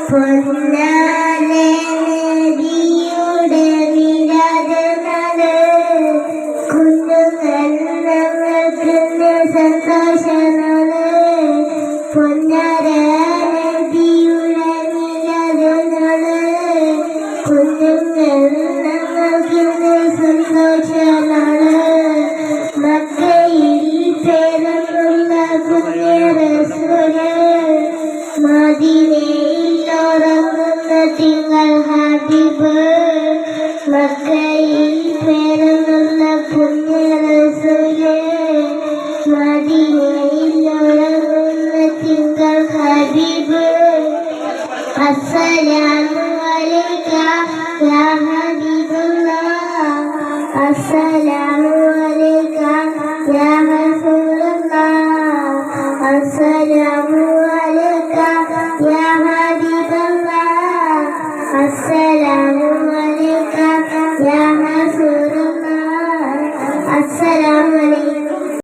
പൊന്നാലെ നബിയുടെ മിലാദ് കുഞ്ഞുങ്ങൾ ഞങ്ങൾക്ക് സന്തോഷമാണ്. പൊന്നാര നബിയുടെ മിലാദ് കുഞ്ഞുങ്ങൾ ഞങ്ങൾക്ക് സന്തോഷമാണ്. മക്കയിൽ പേരുള്ള പുണ്യ റസൂല് മദീനയിൽ ഉറങ്ങുന്ന തിങ്കൾ ഹബീബ്. മക്കയിൽ പേരുള്ള പുണ്യ റസൂല് മദീനയിൽ ഉറങ്ങുന്ന തിങ്കൾ ഹബീബ്. അസ്സലാമു അലൈക യാ ഹബീബുല്ലാഹ്. അസ്സലാമു അലൈക യാ റസൂലല്ലാഹ്. അസ്സലാമു അലൈക യാ ഹബീബല്ലാഹ്.